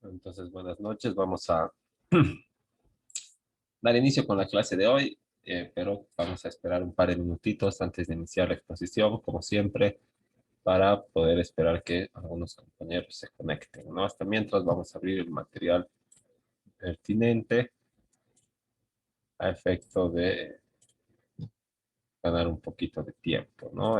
Entonces, buenas noches. Vamos a dar inicio con la clase de hoy, pero vamos a esperar un par de minutitos antes de iniciar la exposición, como siempre, para poder esperar que algunos compañeros se conecten, ¿no? Hasta mientras vamos a abrir el material pertinente a efecto de ganar un poquito de tiempo, ¿no?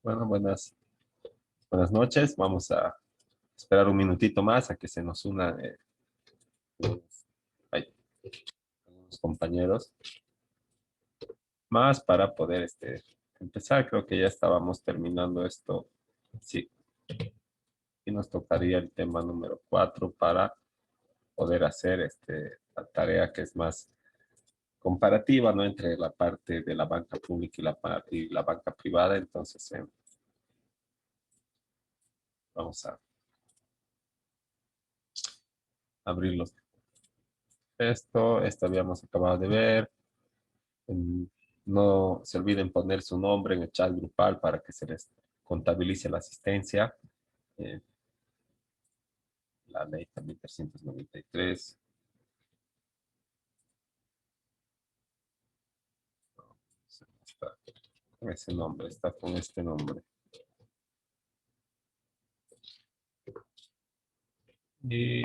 Bueno, buenas noches. Vamos a esperar un minutito más a que se nos unan ay, algunos compañeros más para poder empezar. Creo que ya estábamos terminando esto. Sí, y nos tocaría el tema número 4 para poder hacer la tarea que es más comparativa, ¿no? Entre la parte de la banca pública y la banca privada. Entonces, vamos a abrirlos. Esto habíamos acabado de ver. No se olviden poner su nombre en el chat grupal para que se les contabilice la asistencia. Eh, la ley también 393. Está con ese nombre, está con este nombre. Y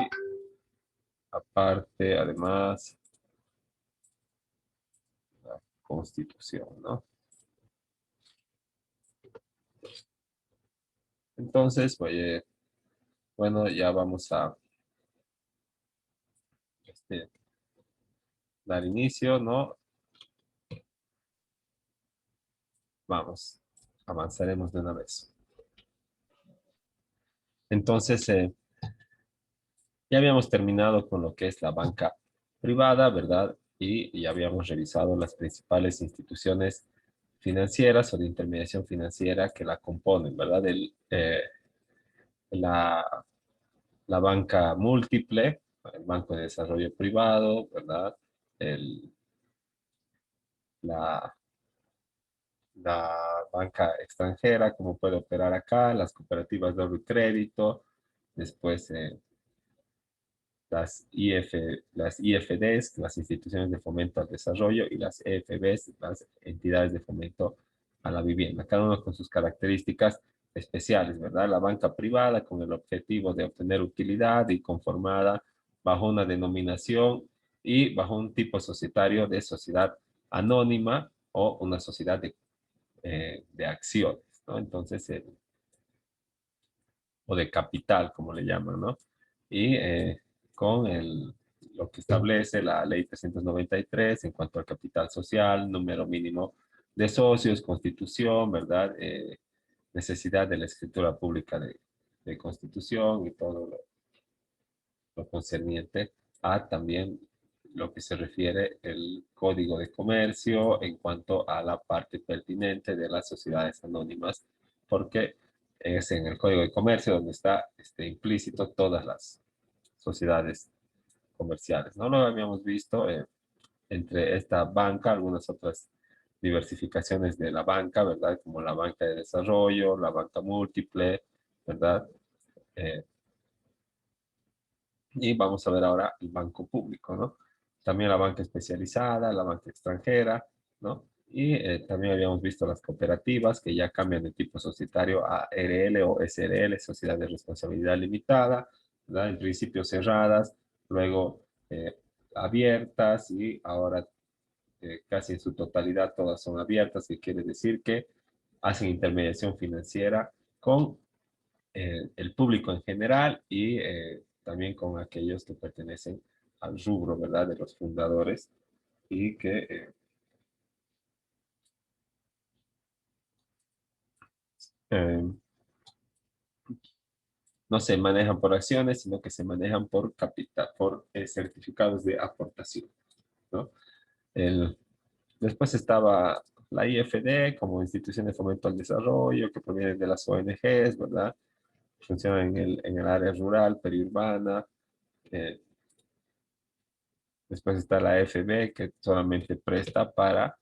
aparte, además, la Constitución, ¿no? Entonces, oye, bueno, ya vamos a este, dar inicio, ¿no? Vamos, avanzaremos de una vez. Entonces, ya habíamos terminado con lo que es la banca privada, ¿verdad? Y ya habíamos revisado las principales instituciones financieras o de intermediación financiera que la componen, ¿verdad? La, la banca múltiple, el Banco de Desarrollo Privado, ¿verdad? El, la, la banca extranjera, cómo puede operar acá, las cooperativas de ahorro y crédito, después las IFDs, las instituciones de fomento al desarrollo, y las EFBs, las entidades de fomento a la vivienda, cada uno con sus características especiales, ¿verdad? La banca privada con el objetivo de obtener utilidad y conformada bajo una denominación y bajo un tipo societario de sociedad anónima o una sociedad de acciones, ¿no? Entonces, o de capital, como le llaman, ¿no? Y con lo que establece la ley 393 en cuanto al capital social, número mínimo de socios, constitución, ¿verdad? Necesidad de la escritura pública de constitución y todo lo concerniente a también lo que se refiere el código de comercio en cuanto a la parte pertinente de las sociedades anónimas, porque es en el código de comercio donde está implícito todas las sociedades comerciales. No lo habíamos visto entre esta banca, algunas otras diversificaciones de la banca, ¿verdad? Como la banca de desarrollo, la banca múltiple, ¿verdad? Eh, Y vamos a ver ahora el banco público, ¿no? También la banca especializada, la banca extranjera, ¿no? Y también habíamos visto las cooperativas que ya cambian de tipo societario a RL o SRL, Sociedad de Responsabilidad Limitada, ¿verdad? En principio cerradas, luego abiertas y ahora casi en su totalidad todas son abiertas, que quiere decir que hacen intermediación financiera con el público en general y también con aquellos que pertenecen al rubro, ¿verdad? De los fundadores y que eh, no se manejan por acciones, sino que se manejan por capital, por certificados de aportación, ¿no? El, Después estaba la IFD como institución de fomento al desarrollo que proviene de las ONGs, ¿verdad? Funciona en el área rural, periurbana. eh, Después está la FB, que solamente presta para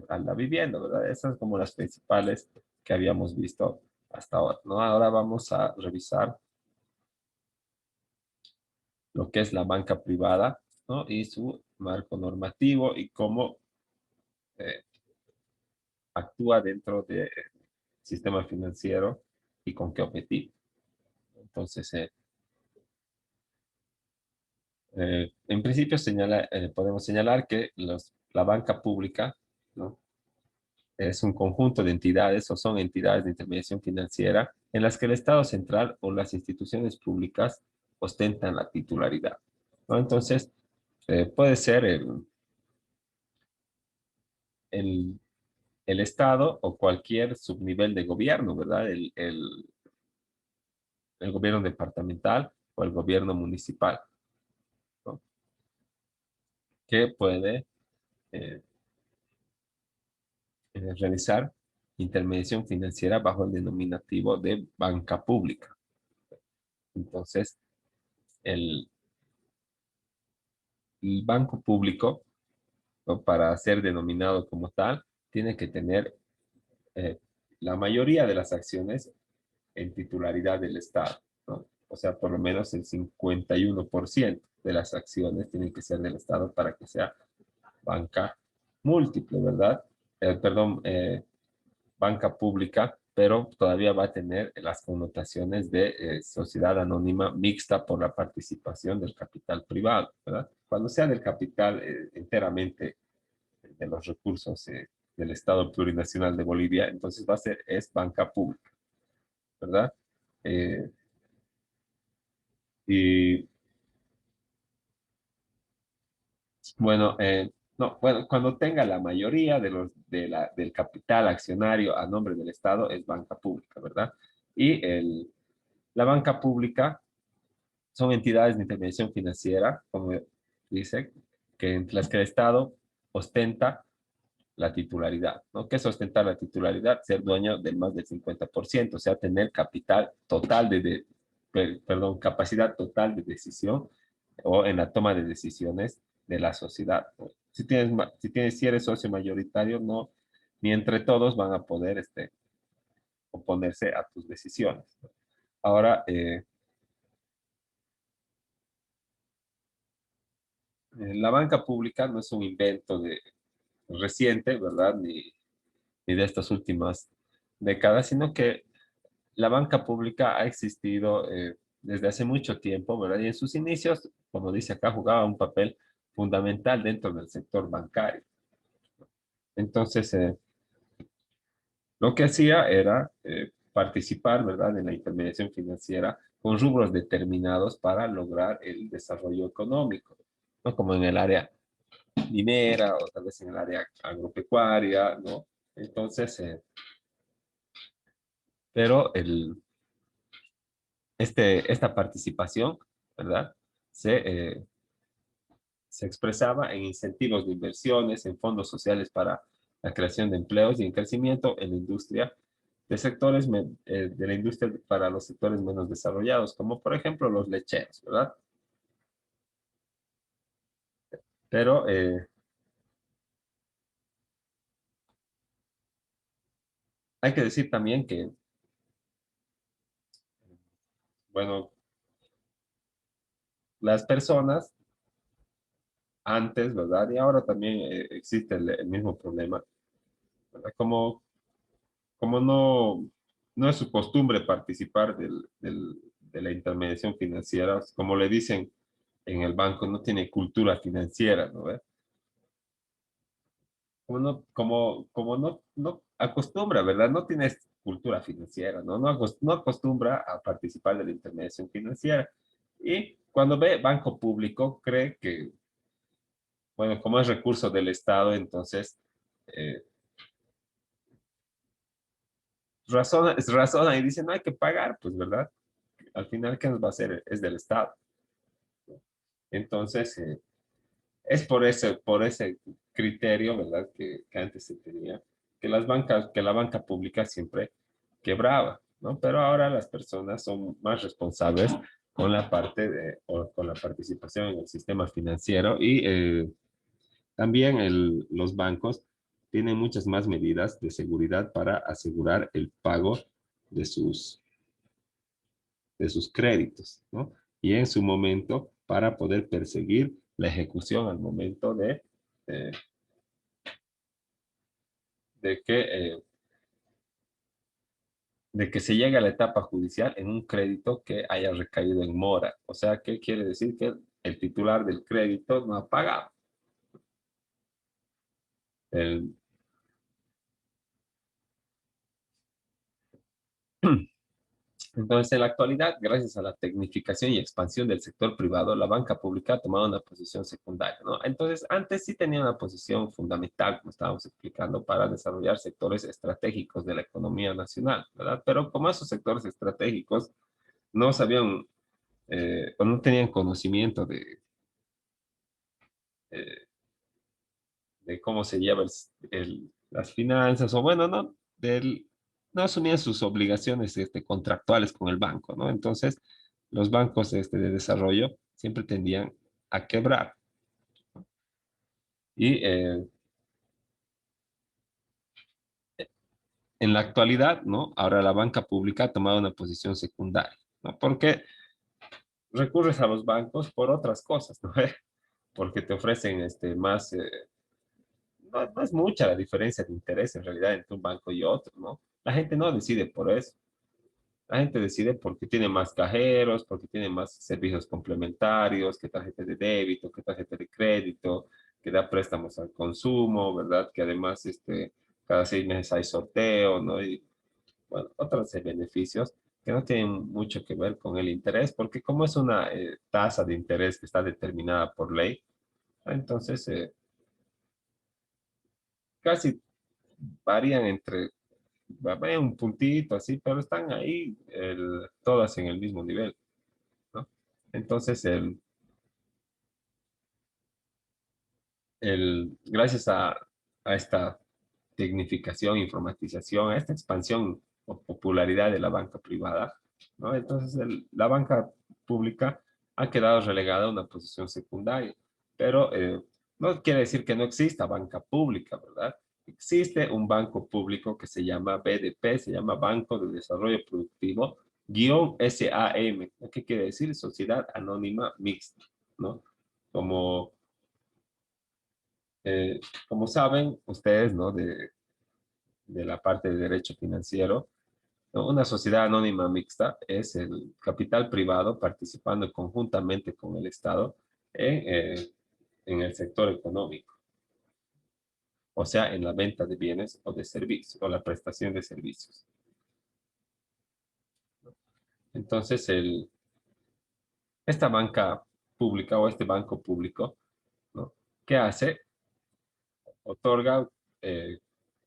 a la vivienda, ¿verdad? Esas son como las principales que habíamos visto hasta ahora, ¿no? Ahora vamos a revisar lo que es la banca privada, ¿no? Y su marco normativo y cómo eh, actúa dentro del sistema financiero y con qué objetivo. Entonces, en principio podemos señalar que la banca pública, ¿no? Es un conjunto de entidades o son entidades de intermediación financiera en las que el Estado central o las instituciones públicas ostentan la titularidad, ¿no? Entonces, puede ser el, el Estado o cualquier subnivel de gobierno, ¿verdad? El gobierno departamental o el gobierno municipal, ¿no? Que puede eh, realizar intermediación financiera bajo el denominativo de banca pública. Entonces, el, el banco público, ¿no? Para ser denominado como tal, tiene que tener eh, la mayoría de las acciones en titularidad del Estado, ¿no? O sea, por lo menos el 51% de las acciones tienen que ser del Estado para que sea banca múltiple, ¿verdad? Perdón, banca pública, pero todavía va a tener las connotaciones de sociedad anónima mixta por la participación del capital privado, ¿verdad? Cuando sea del capital enteramente de los recursos del Estado Plurinacional de Bolivia, entonces es banca pública, ¿verdad? Eh, y bueno, no, bueno, cuando tenga la mayoría del capital accionario a nombre del Estado es banca pública, ¿verdad? Y la banca pública son entidades de intervención financiera, como dice, que entre las que el Estado ostenta la titularidad, ¿no? ¿Qué es ostentar la titularidad? Ser dueño del más del 50%, o sea, tener capital total perdón, capacidad total de decisión o en la toma de decisiones de la sociedad, ¿no? Si eres socio mayoritario, no, ni entre todos van a poder oponerse a tus decisiones, ¿no? Ahora, la banca pública no es un invento reciente, ¿verdad? Ni de estas últimas décadas, sino que la banca pública ha existido desde hace mucho tiempo, ¿verdad? Y en sus inicios, como dice acá, jugaba un papel fundamental dentro del sector bancario. Entonces, lo que hacía era participar, ¿verdad?, en la intermediación financiera con rubros determinados para lograr el desarrollo económico, ¿no? Como en el área minera o tal vez en el área agropecuaria, ¿no? Entonces, pero esta participación, ¿verdad? Se, eh, se expresaba en incentivos de inversiones, en fondos sociales para la creación de empleos y en crecimiento en la industria de la industria para los sectores menos desarrollados, como por ejemplo los lecheros, ¿verdad? Pero hay que decir también que, bueno, las personas antes, ¿verdad? Y ahora también existe el mismo problema, ¿verdad? Como no es su costumbre participar de la intermediación financiera, como le dicen en el banco, no tiene cultura financiera, ¿no ve? No acostumbra, ¿verdad? No tiene cultura financiera, ¿no? No acostumbra a participar de la intermediación financiera. Y cuando ve banco público, cree que, bueno, como es recurso del Estado, entonces eh, razona y dice, no hay que pagar, pues, ¿verdad? Al final, ¿qué nos va a hacer? Es del Estado. Entonces, es por ese criterio, ¿verdad? Que antes se tenía, que la banca pública siempre quebraba, ¿no? Pero ahora las personas son más responsables con la o con la participación en el sistema financiero y también los bancos. tienen muchas más medidas de seguridad para asegurar el pago de sus créditos, ¿no? Y en su momento para poder perseguir la ejecución al momento eh, de que, eh, de que se llegue a la etapa judicial en un crédito que haya recaído en mora. O sea, ¿qué quiere decir? Que el titular del crédito no ha pagado. El, Entonces, en la actualidad, gracias a la tecnificación y expansión del sector privado, la banca pública ha tomado una posición secundaria, ¿no? Entonces, antes sí tenía una posición fundamental, como estábamos explicando, para desarrollar sectores estratégicos de la economía nacional, ¿verdad? Pero como esos sectores estratégicos no sabían o no tenían conocimiento eh, de cómo se lleva las finanzas, o bueno, no asumían sus obligaciones contractuales con el banco, ¿no? Entonces, los bancos de desarrollo siempre tendían a quebrar. Y en la actualidad, ¿no? Ahora la banca pública ha tomado una posición secundaria, ¿no? Porque recurres a los bancos por otras cosas, ¿no? Porque te ofrecen más, no es mucha la diferencia de interés en realidad entre un banco y otro, ¿no? La gente no decide por eso. La gente decide porque tiene más cajeros, porque tiene más servicios complementarios, que tarjeta de débito, que tarjeta de crédito, que da préstamos al consumo, ¿verdad? Que además cada 6 meses hay sorteo, ¿no? Y bueno, otros beneficios que no tienen mucho que ver con el interés, porque como es una tasa de interés que está determinada por ley, entonces casi varían varían un puntito así, pero están ahí todas en el mismo nivel, ¿no? Entonces, gracias a esta tecnificación, informatización, a esta expansión o popularidad de la banca privada, ¿no? Entonces, la banca pública ha quedado relegada a una posición secundaria, pero no quiere decir que no exista banca pública, ¿verdad? Existe un banco público que se llama BDP, se llama Banco de Desarrollo Productivo, guión SAM. ¿Qué quiere decir? Sociedad Anónima Mixta, ¿no? Como eh, como saben ustedes, ¿no? De la parte de derecho financiero, ¿no? Una sociedad anónima mixta es el capital privado participando conjuntamente con el Estado en el sector económico, o sea, en la venta de bienes o de servicios, o la prestación de servicios. Entonces, esta banca pública o este banco público, ¿no? ¿Qué hace? Otorga eh,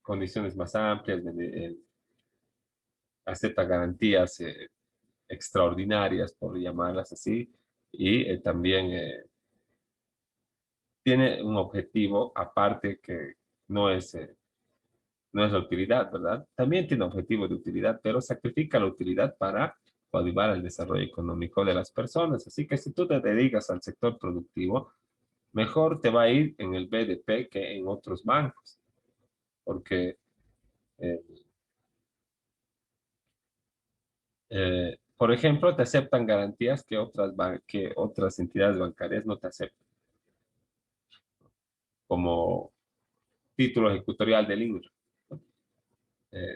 condiciones más amplias, acepta garantías extraordinarias, por llamarlas así, y también tiene un objetivo aparte que no es, eh, no es la utilidad, ¿verdad? También tiene objetivo de utilidad, pero sacrifica la utilidad para coadyuvar al desarrollo económico de las personas. Así que si tú te dedicas al sector productivo, mejor te va a ir en el BDP que en otros bancos, porque eh, por ejemplo, te aceptan garantías que otras entidades bancarias no te aceptan, como título ejecutorial del INRA.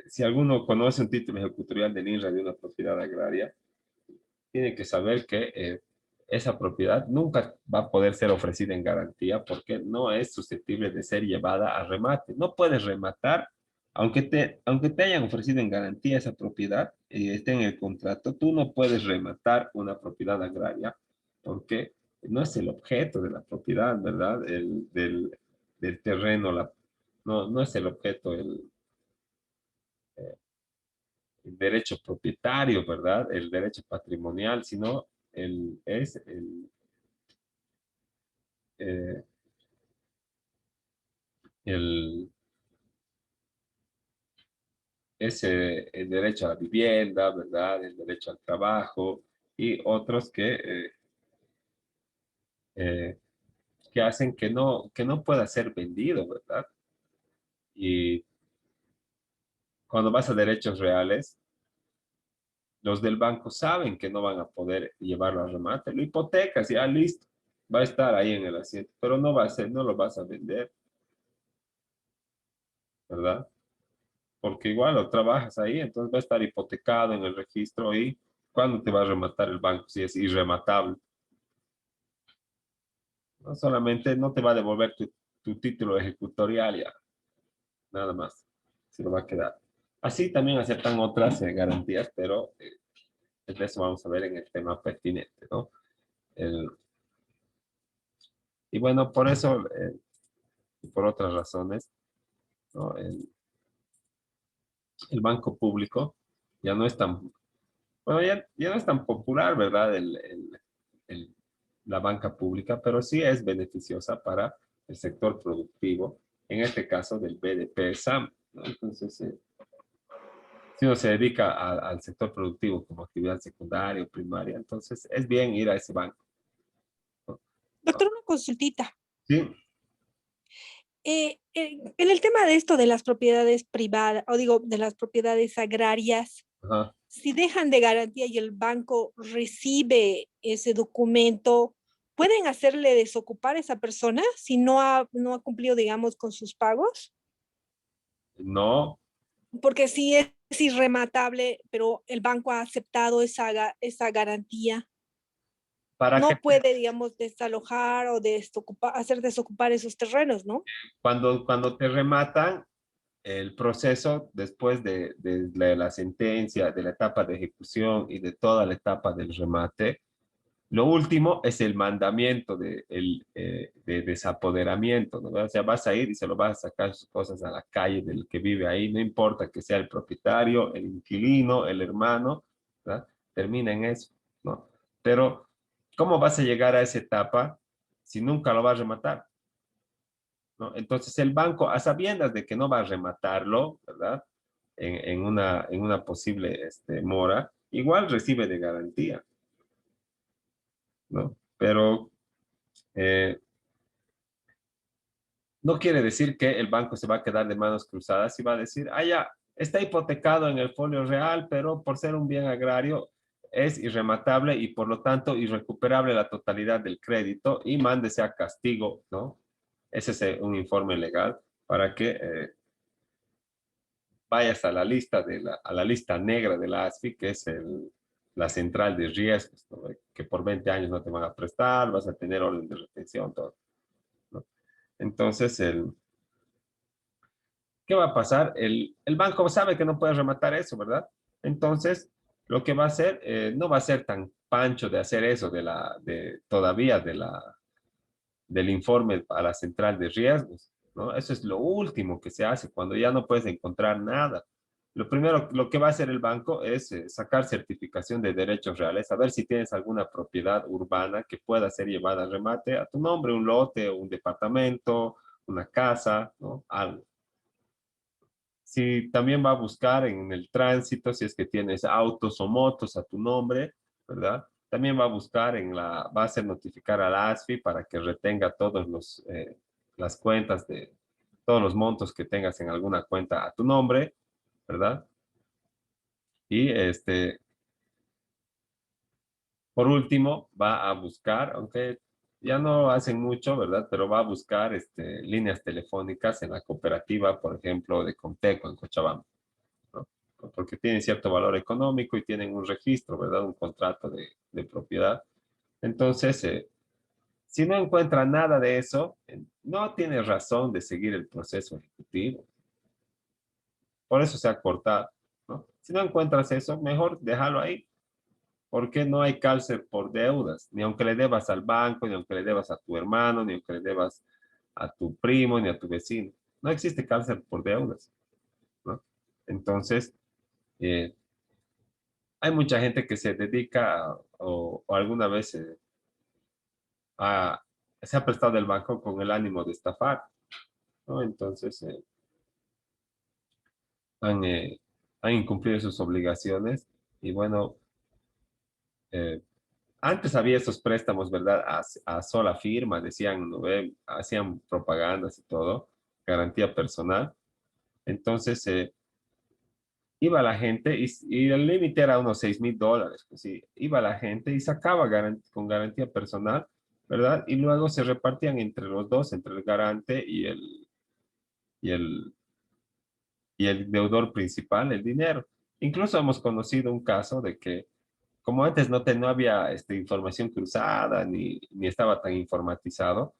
Si alguno conoce un título ejecutorial del INRA de una propiedad agraria, tiene que saber que esa propiedad nunca va a poder ser ofrecida en garantía porque no es susceptible de ser llevada a remate. No puedes rematar, aunque te hayan ofrecido en garantía esa propiedad y esté en el contrato, tú no puedes rematar una propiedad agraria porque no es el objeto de la propiedad, ¿verdad? Del terreno, no es el objeto el derecho propietario, ¿verdad? El derecho patrimonial, sino es eh, el, el derecho a la vivienda, ¿verdad? El derecho al trabajo y otros eh, que hacen que no pueda ser vendido, ¿verdad? Y cuando vas a derechos reales, los del banco saben que no van a poder llevarlo a remate. Lo hipotecas, ya listo. Va a estar ahí en el asiento, pero no va a ser, no lo vas a vender, ¿verdad? Porque igual lo trabajas ahí, entonces va a estar hipotecado en el registro y ¿cuándo te va a rematar el banco si es irrematable? No solamente no te va a devolver tu título ejecutorial ya, nada más. Se lo va a quedar. Así también aceptan otras garantías, pero de eso vamos a ver en el tema pertinente, ¿no? El, y bueno, por eso y por otras razones, ¿no? El banco público ya no es tan, bueno, ya no es tan popular, ¿verdad? El- la banca pública, pero sí es beneficiosa para el sector productivo, en este caso del BDP-SAM, ¿no? Entonces, si uno se dedica al sector productivo como actividad secundaria o primaria, entonces es bien ir a ese banco, ¿no? Doctor, una consultita. Sí, En el tema de esto de las propiedades privadas, o digo, de las propiedades agrarias, ajá. si dejan de garantía y el banco recibe ese documento, ¿pueden hacerle desocupar a esa persona si no ha cumplido, digamos, con sus pagos? No, Porque si es irrematable, pero el banco ha aceptado esa garantía, para que no puede, digamos, desalojar o hacer desocupar esos terrenos, ¿no? cuando te rematan, el proceso después de la sentencia, de la etapa de ejecución y de toda la etapa del remate, lo último es el mandamiento de desapoderamiento, ¿no? O sea, vas a ir y se lo vas a sacar sus cosas a la calle del que vive ahí, no importa que sea el propietario, el inquilino, el hermano, ¿verdad? Termina en eso, ¿no? Pero, ¿cómo vas a llegar a esa etapa si nunca lo vas a rematar? ¿No? Entonces el banco, a sabiendas de que no va a rematarlo, ¿verdad? En una posible mora, igual recibe de garantía, ¿no? Pero eh, no quiere decir que el banco se va a quedar de manos cruzadas y va a decir, ah, ya, está hipotecado en el folio real, pero por ser un bien agrario es irrematable y por lo tanto irrecuperable la totalidad del crédito y mándese a castigo, ¿no? Ese es un informe legal para que vayas a la lista a la lista negra de la ASFI, que es la central de riesgos, ¿no? Que por 20 años no te van a prestar, vas a tener orden de retención, todo, ¿no? Entonces, ¿qué va a pasar? El banco sabe que no puede rematar eso, ¿verdad? Entonces, lo que va a hacer, no va a ser tan pancho de hacer eso todavía del informe a la central de riesgos, ¿no? Eso es lo último que se hace cuando ya no puedes encontrar nada. Lo primero, lo que va a hacer el banco es sacar certificación de derechos reales, a ver si tienes alguna propiedad urbana que pueda ser llevada a remate a tu nombre, un lote, un departamento, una casa, ¿no? Algo. Si también va a buscar en el tránsito, si es que tienes autos o motos a tu nombre, ¿verdad? También va a buscar va a hacer notificar a la ASFI para que retenga las cuentas todos los montos que tengas en alguna cuenta a tu nombre, ¿verdad? Y por último, va a buscar, aunque ya no hacen mucho, ¿verdad? Pero va a buscar líneas telefónicas en la cooperativa, por ejemplo, de Conteco en Cochabamba, ¿no? Porque tienen cierto valor económico y tienen un registro, ¿verdad? Un contrato de propiedad. Entonces, si no encuentra nada de eso, no tiene razón de seguir el proceso ejecutivo. Por eso se ha cortado, ¿no? Si no encuentras eso, mejor déjalo ahí, porque no hay cárcel por deudas, ni aunque le debas al banco, ni aunque le debas a tu hermano, ni aunque le debas a tu primo, ni a tu vecino. No existe cárcel por deudas, ¿no? Entonces, eh, hay mucha gente que se dedica o alguna vez a- se ha prestado del banco con el ánimo de estafar, ¿no? Entonces, han, eh, han incumplido sus obligaciones y bueno, eh, antes había esos préstamos, ¿verdad? A sola firma, decían, ¿no ve? Hacían propagandas y todo, garantía personal. Entonces, iba la gente y el límite era unos $6,000. Pues sí, iba la gente y sacaba con garantía personal, ¿verdad? Y luego se repartían entre los dos, entre el garante y el, y el deudor principal, el dinero. Incluso hemos conocido un caso de que, como antes no había información cruzada ni estaba tan informatizado,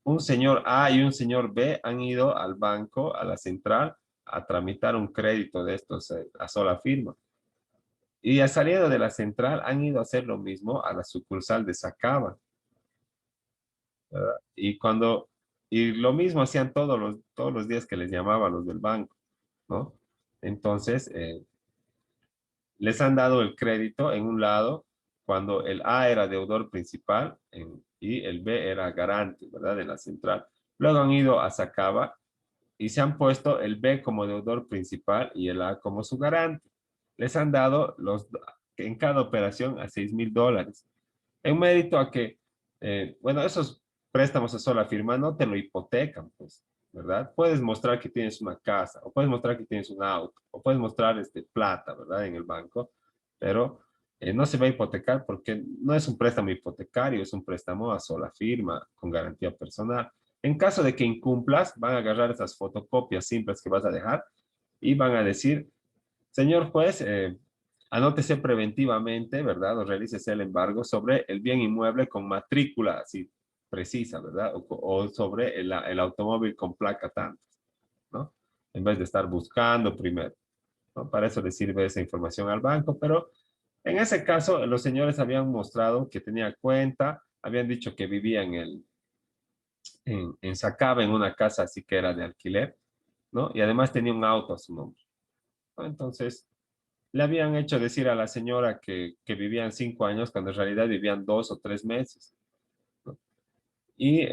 un señor A y un señor B han ido al banco, a la central, a tramitar un crédito de estos a sola firma. Y al salido de la central han ido a hacer lo mismo a la sucursal de Sacaba, ¿verdad? Y lo mismo hacían todos los días que les llamaban los del banco, ¿no? Entonces, les han dado el crédito en un lado cuando el A era deudor principal y el B era garante, ¿verdad? De la central. Luego han ido a Sacaba y se han puesto el B como deudor principal y el A como su garante. Les han dado en cada operación a $6,000. En mérito a que, bueno, esos préstamos a sola firma no te lo hipotecan, pues, ¿verdad? Puedes mostrar que tienes una casa, o puedes mostrar que tienes un auto, o puedes mostrar plata, ¿verdad? En el banco, pero no se va a hipotecar porque no es un préstamo hipotecario, es un préstamo a sola firma con garantía personal. En caso de que incumplas, van a agarrar esas fotocopias simples que vas a dejar y van a decir, señor juez, anótese preventivamente, ¿verdad? O realícese el embargo sobre el bien inmueble con matrícula así precisa, ¿verdad? O sobre el automóvil con placa tantas, ¿no? En vez de estar buscando primero, ¿no? Para eso le sirve esa información al banco, pero en ese caso los señores habían mostrado que tenía cuenta, habían dicho que vivía en Sacaba, en una casa así que era de alquiler, ¿no? Y además tenía un auto a su nombre, ¿no? Entonces, le habían hecho decir a la señora que vivían 5 años cuando en realidad vivían 2 o 3 meses, ¿no? Y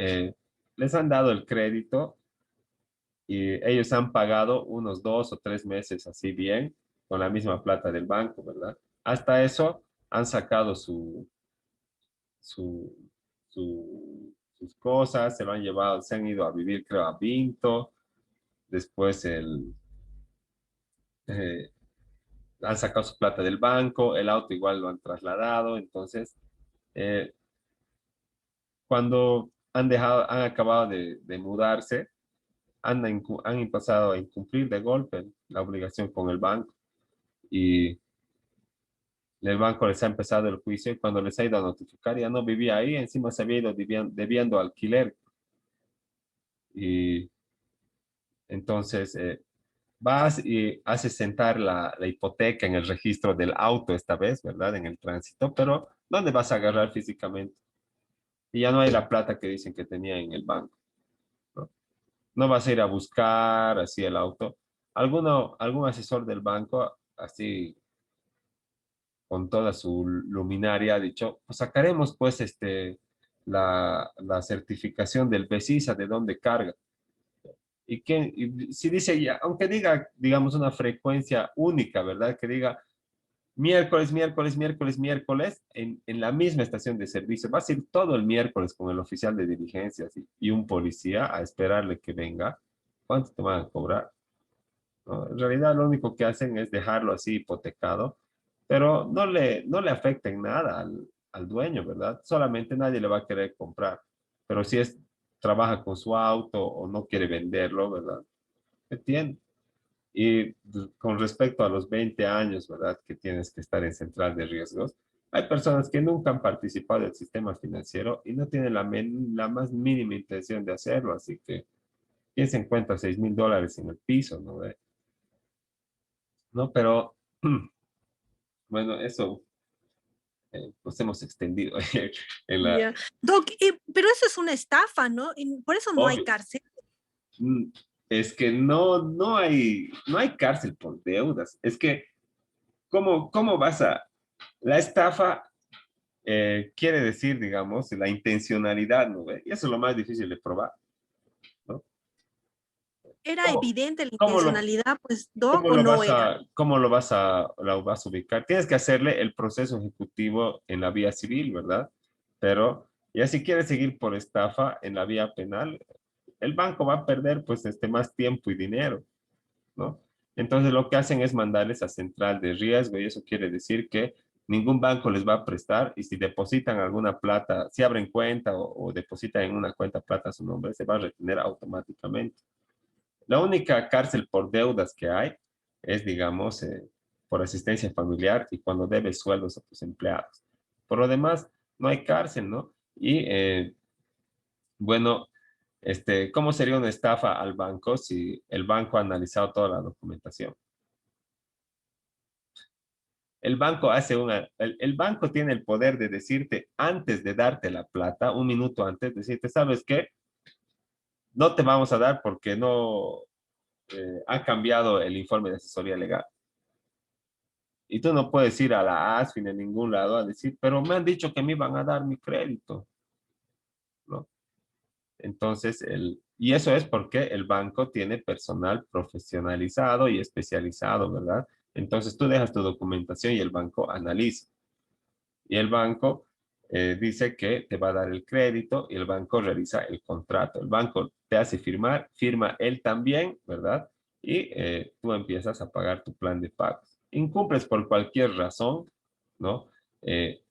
les han dado el crédito y ellos han pagado unos 2 o 3 meses así bien con la misma plata del banco, ¿verdad? Hasta eso han sacado su, sus cosas, se lo han llevado, se han ido a vivir, creo, a Vinto, después eh, han sacado su plata del banco, el auto igual lo han trasladado, entonces eh, cuando han acabado de mudarse, han empezado a incumplir de golpe la obligación con el banco y el banco les ha empezado el juicio y cuando les ha ido a notificar ya no vivía ahí, encima se había ido debiendo alquiler y entonces vas y haces sentar la hipoteca en el registro del auto esta vez, ¿verdad? En el tránsito, pero ¿dónde vas a agarrar físicamente? Y ya no hay la plata que dicen que tenía en el banco, ¿no? No vas a ir a buscar así el auto. Algún asesor del banco, así con toda su luminaria, ha dicho, pues sacaremos pues la certificación del BESISA de dónde carga. Y si dice, ya, aunque diga, digamos, una frecuencia única, ¿verdad? Que diga miércoles, miércoles, miércoles, miércoles, en la misma estación de servicio. Vas a ir todo el miércoles con el oficial de diligencias y un policía a esperarle que venga. ¿Cuánto te van a cobrar? ¿No? En realidad lo único que hacen es dejarlo así hipotecado, pero no le afecta en nada al dueño, ¿verdad? Solamente nadie le va a querer comprar. Pero si trabaja con su auto o no quiere venderlo, ¿verdad? Entiende. Y con respecto a los 20 años, ¿verdad? Que tienes que estar en central de riesgos, hay personas que nunca han participado del sistema financiero y no tienen la más mínima intención de hacerlo. Así que, ¿quién se encuentra $6,000 en el piso, no? ¿No? Pero, bueno, eso nos hemos extendido en la... Ya. Doc, pero eso es una estafa, ¿no? Y por eso no hay Obvio. cárcel. Mm, Es que no hay cárcel por deudas. Es que, ¿cómo vas a... La estafa quiere decir, digamos, la intencionalidad, ¿no ve? Y eso es lo más difícil de probar, ¿no? ¿Era ¿Cómo, evidente la cómo lo, intencionalidad, pues, Doc, o no era? lo vas a ubicar? Tienes que hacerle el proceso ejecutivo en la vía civil, ¿verdad? Pero ya si quieres seguir por estafa en la vía penal, el banco va a perder pues más tiempo y dinero, ¿no? Entonces lo que hacen es mandarles a central de riesgo y eso quiere decir que ningún banco les va a prestar y si depositan alguna plata, si abren cuenta o depositan en una cuenta plata a su nombre, se va a retener automáticamente. La única cárcel por deudas que hay es, digamos, por asistencia familiar y cuando debes sueldos a tus empleados. Por lo demás, no hay cárcel, ¿no? Y bueno, ¿cómo sería una estafa al banco si el banco ha analizado toda la documentación? El banco el banco tiene el poder de decirte antes de darte la plata, un minuto antes, decirte, ¿sabes qué? No te vamos a dar porque no ha cambiado el informe de asesoría legal. Y tú no puedes ir a la ASFI ni a ningún lado a decir, pero me han dicho que me iban a dar mi crédito, ¿no? Entonces, y eso es porque el banco tiene personal profesionalizado y especializado, ¿verdad? Entonces tú dejas tu documentación y el banco analiza. Y el banco dice que te va a dar el crédito y el banco realiza el contrato. El banco te hace firmar, firma él también, ¿verdad? Y tú empiezas a pagar tu plan de pagos. Incumples por cualquier razón, ¿no? Eh,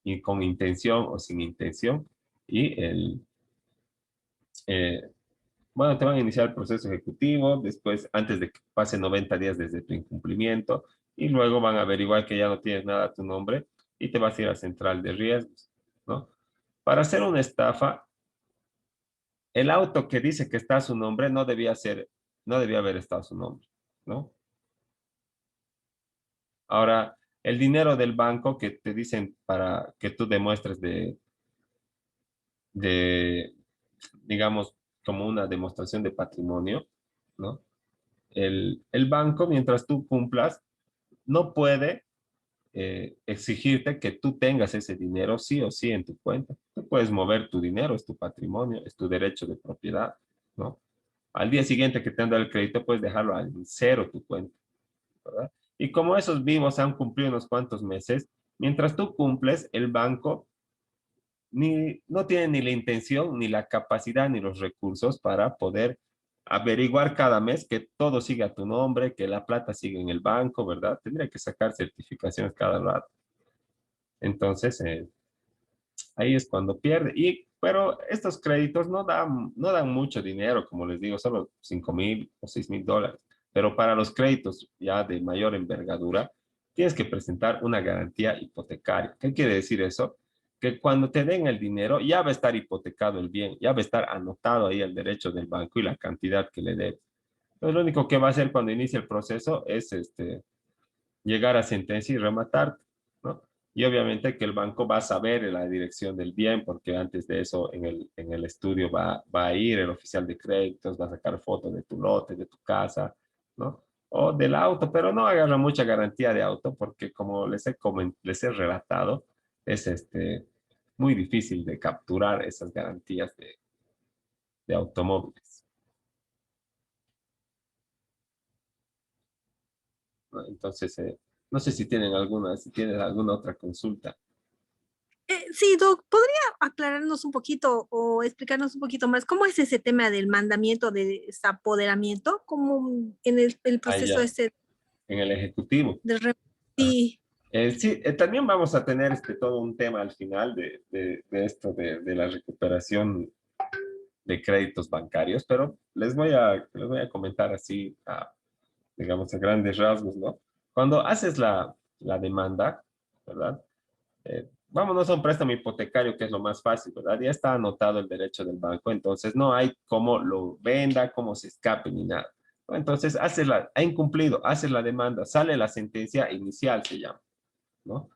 y con intención o sin intención. Y eh, bueno, te van a iniciar el proceso ejecutivo, después, antes de que pase 90 días desde tu incumplimiento, y luego van a averiguar que ya no tienes nada a tu nombre y te vas a ir a central de riesgos, ¿no? Para hacer una estafa, el auto que dice que está a su nombre no debía haber estado a su nombre, ¿no? Ahora, el dinero del banco que te dicen para que tú demuestres de digamos, como una demostración de patrimonio, ¿no? El banco, mientras tú cumplas, no puede exigirte que tú tengas ese dinero sí o sí en tu cuenta. Tú puedes mover tu dinero, es tu patrimonio, es tu derecho de propiedad, ¿no? Al día siguiente que te han dado el crédito, puedes dejarlo al cero tu cuenta, ¿verdad? Y como esos vivos han cumplido unos cuantos meses, mientras tú cumples, el banco no tiene ni la intención, ni la capacidad, ni los recursos para poder averiguar cada mes que todo sigue a tu nombre, que la plata sigue en el banco, ¿verdad? Tendría que sacar certificaciones cada rato. Entonces, ahí es cuando pierde. Pero estos créditos no dan mucho dinero, como les digo, solo 5,000 o 6,000 dólares. Pero para los créditos ya de mayor envergadura, tienes que presentar una garantía hipotecaria. ¿Qué quiere decir eso? Que cuando te den el dinero, ya va a estar hipotecado el bien, ya va a estar anotado ahí el derecho del banco y la cantidad que le debes. Entonces, lo único que va a hacer cuando inicie el proceso es llegar a sentencia y rematar, ¿no? Y obviamente que el banco va a saber la dirección del bien, porque antes de eso en el estudio va a ir el oficial de créditos, va a sacar fotos de tu lote, de tu casa, ¿no? O del auto, pero no agarra mucha garantía de auto, porque como les he relatado, es muy difícil de capturar esas garantías de automóviles, ¿no? Entonces, no sé si tienes alguna otra consulta. Sí, Doc, ¿podría aclararnos un poquito o explicarnos un poquito más cómo es ese tema del mandamiento de desapoderamiento? ¿Cómo en el proceso Allá ese en el ejecutivo. del sí, Sí, también vamos a tener todo un tema al final de esto de la recuperación de créditos bancarios, pero les voy a comentar así, digamos, a grandes rasgos, ¿no? Cuando haces la demanda, ¿verdad? Vámonos a un préstamo hipotecario, que es lo más fácil, ¿verdad? Ya está anotado el derecho del banco, entonces no hay cómo lo venda, cómo se escape ni nada, ¿no? Entonces, ha incumplido, haces la demanda, sale la sentencia inicial, se llama, ¿no?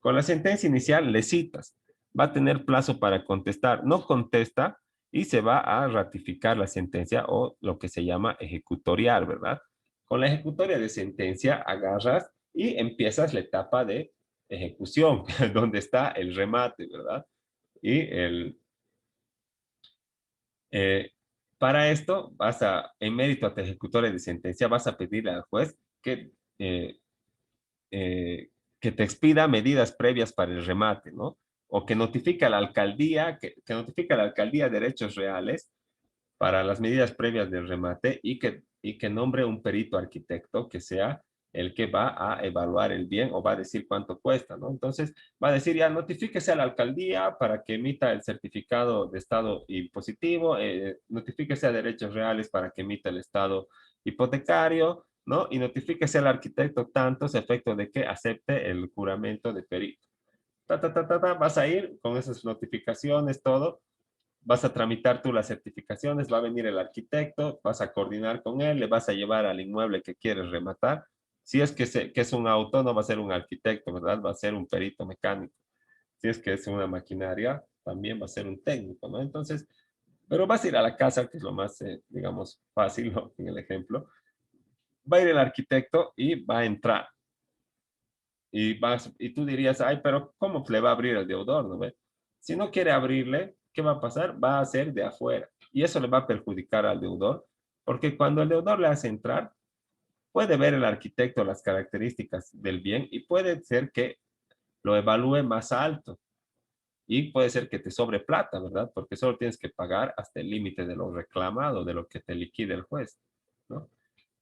Con la sentencia inicial le citas, va a tener plazo para contestar, no contesta y se va a ratificar la sentencia o lo que se llama ejecutoriar, ¿verdad? Con la ejecutoria de sentencia agarras y empiezas la etapa de ejecución, donde está el remate, ¿verdad? Y eh, para esto, en mérito a tu ejecutoria de sentencia, vas a pedirle al juez eh, eh, que te expida medidas previas para el remate, ¿no? O que notifique a la alcaldía, que notifique a la alcaldía derechos reales para las medidas previas del remate y que nombre un perito arquitecto que sea el que va a evaluar el bien o va a decir cuánto cuesta, ¿no? Entonces, va a decir, ya notifíquese a la alcaldía para que emita el certificado de estado impositivo, notifíquese a Derechos Reales para que emita el estado hipotecario, ¿no? Y notifíquese al arquitecto tantos efectos de que acepte el juramento de perito. Vas a ir con esas notificaciones, todo, vas a tramitar tú las certificaciones, va a venir el arquitecto, vas a coordinar con él, le vas a llevar al inmueble que quieres rematar. Si es que es un auto, no va a ser un arquitecto, ¿verdad? Va a ser un perito mecánico. Si es que es una maquinaria, también va a ser un técnico, ¿no? Entonces, pero vas a ir a la casa, que es lo más, digamos, fácil, ¿no? En el ejemplo. Va a ir el arquitecto y va a entrar. Y tú dirías, ay, pero ¿cómo le va a abrir el deudor, no ve? Si no quiere abrirle, ¿qué va a pasar? Va a ser de afuera. Y eso le va a perjudicar al deudor, porque cuando el deudor le hace entrar, puede ver el arquitecto las características del bien y puede ser que lo evalúe más alto. Y puede ser que te sobre plata, ¿verdad? Porque solo tienes que pagar hasta el límite de lo reclamado, de lo que te liquide el juez, ¿no?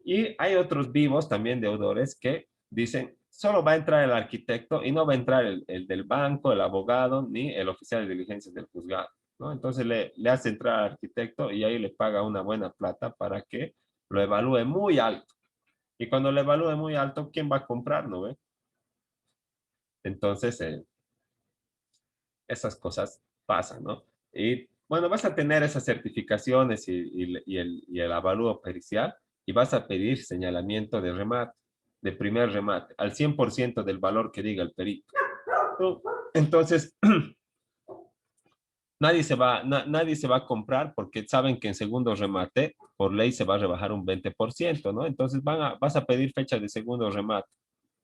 Y hay otros vivos también deudores que dicen, solo va a entrar el arquitecto y no va a entrar el del banco, el abogado, ni el oficial de diligencias del juzgado, ¿no? Entonces le hace entrar al arquitecto y ahí le paga una buena plata para que lo evalúe muy alto. Y cuando lo evalúe muy alto, ¿quién va a comprar, no ve? Entonces, esas cosas pasan, ¿no? Y bueno, vas a tener esas certificaciones y el avalúo pericial y vas a pedir señalamiento de remate, de primer remate, al 100% del valor que diga el perito. Entonces, nadie se va a comprar porque saben que en segundo remate, por ley, se va a rebajar un 20%, ¿no? Entonces vas a pedir fecha de segundo remate,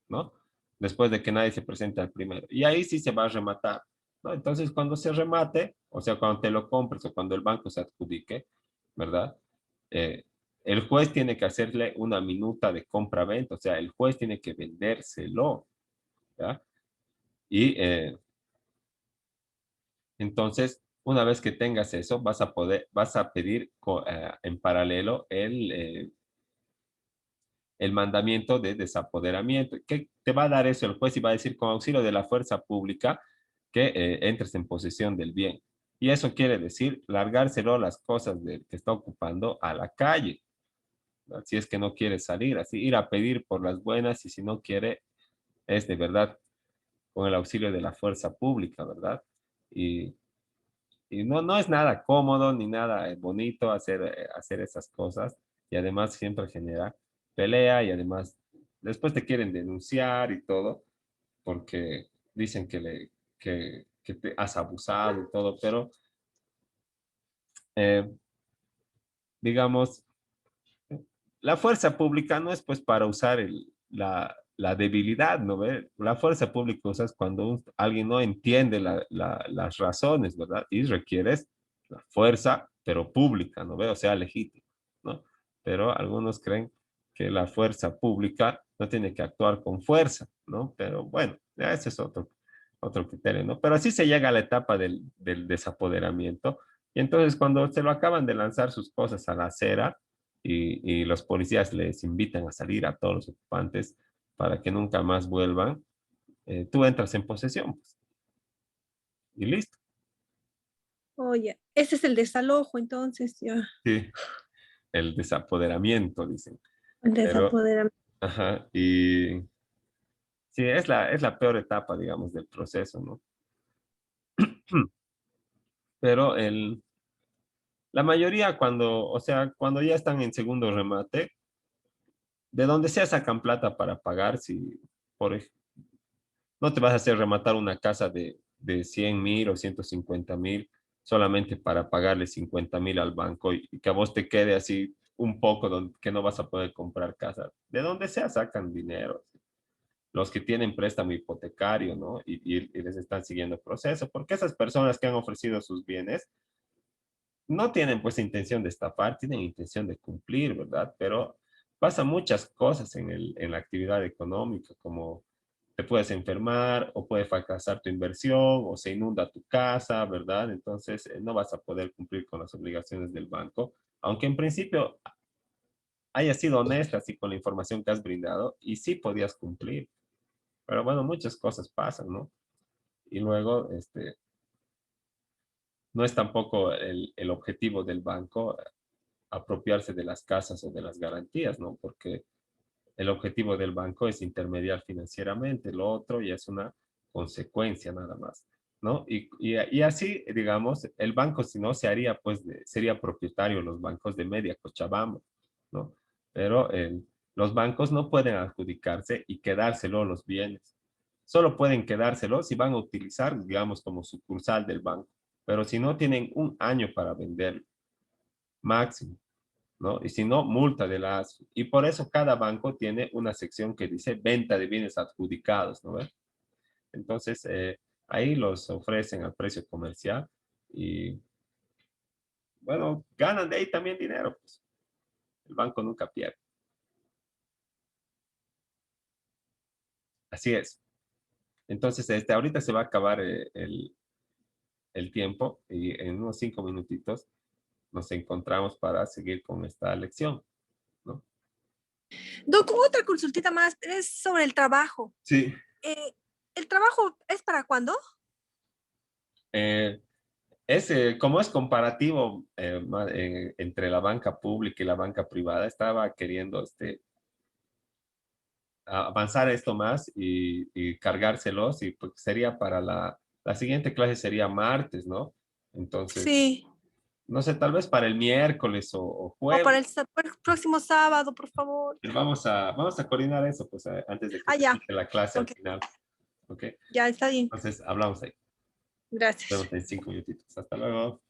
¿no? Después de que nadie se presente al primero. Y ahí sí se va a rematar, ¿no? Entonces, cuando se remate, o sea, cuando te lo compres o cuando el banco se adjudique, ¿verdad? Eh, el juez tiene que hacerle una minuta de compra-venta, o sea, el juez tiene que vendérselo, ¿ya? Y entonces, una vez que tengas eso, vas a pedir en paralelo el mandamiento de desapoderamiento. ¿Qué te va a dar eso el juez? Y va a decir, con auxilio de la fuerza pública, que entres en posesión del bien. Y eso quiere decir largárselo las cosas que está ocupando a la calle. ¿No? Si es que no quiere salir, así ir a pedir por las buenas y si no quiere, es de verdad con el auxilio de la fuerza pública, ¿verdad? Y, y no es nada cómodo ni nada bonito hacer esas cosas y además siempre genera pelea y además después te quieren denunciar y todo porque dicen que te has abusado y todo, pero eh, digamos, la fuerza pública no es pues para usar la debilidad, ¿no ve? La fuerza pública usas cuando alguien no entiende las razones, ¿verdad? Y requieres la fuerza, pero pública, ¿no ve? O sea, legítima, ¿no? Pero algunos creen que la fuerza pública no tiene que actuar con fuerza, ¿no? Pero bueno, ya ese es otro criterio, ¿no? Pero así se llega a la etapa del desapoderamiento. Y entonces cuando se lo acaban de lanzar sus cosas a la acera, y los policías les invitan a salir a todos los ocupantes para que nunca más vuelvan, tú entras en posesión pues, y listo. Oye, ese es el desalojo, entonces, ya. Sí, el desapoderamiento, dicen. El Pero, desapoderamiento. ajá, y sí, es la peor etapa, digamos, del proceso, ¿no? Pero la mayoría o sea, cuando ya están en segundo remate, de donde sea sacan plata para pagar, si, por, no te vas a hacer rematar una casa de 100,000 o 150,000 solamente para pagarle 50,000 al banco y que a vos te quede así un poco que no vas a poder comprar casa. De donde sea sacan dinero. Los que tienen préstamo hipotecario, ¿no? Y les están siguiendo el proceso, porque esas personas que han ofrecido sus bienes no tienen pues intención de estafar, tienen intención de cumplir, ¿verdad? Pero pasan muchas cosas en la actividad económica, como te puedes enfermar o puede fracasar tu inversión o se inunda tu casa, ¿verdad? Entonces no vas a poder cumplir con las obligaciones del banco Aunque en principio haya sido honesta así con la información que has brindado y sí podías cumplir. Pero bueno, muchas cosas pasan, ¿no? Y luego, no es tampoco el objetivo del banco apropiarse de las casas o de las garantías, ¿no? Porque el objetivo del banco es intermediar financieramente, lo otro ya es una consecuencia nada más, ¿no? Y así, digamos, el banco si no se haría, pues, sería propietario los bancos de media Cochabamba, ¿no? Pero los bancos no pueden adjudicarse y quedárselo los bienes. Solo pueden quedárselo si van a utilizar, digamos, como sucursal del banco. Pero si no, tienen un año para venderlo, máximo. ¿No? Y si no, multa de la ASFI. Y por eso cada banco tiene una sección que dice venta de bienes adjudicados, ¿no ve? Entonces, ahí los ofrecen al precio comercial y, bueno, ganan de ahí también dinero, pues. El banco nunca pierde. Así es. Entonces, ahorita se va a acabar el tiempo y en unos 5 minutitos nos encontramos para seguir con esta lección, ¿no? Doc, otra consultita más, es sobre el trabajo. Sí. Eh, ¿El trabajo es para cuándo? Eh, como es comparativo entre la banca pública y la banca privada, estaba queriendo avanzar esto más y cargárselos y pues sería para la siguiente clase sería martes, ¿no? Entonces, Sí. no sé, tal vez para el miércoles o O para jueves. el próximo sábado, por favor. Vamos a coordinar eso, pues, antes de que Ah, se ya. quite la clase al Ok, final, ¿ok? ya está bien. Entonces, hablamos ahí. Nos Gracias. vemos en 5 minutitos. Hasta luego.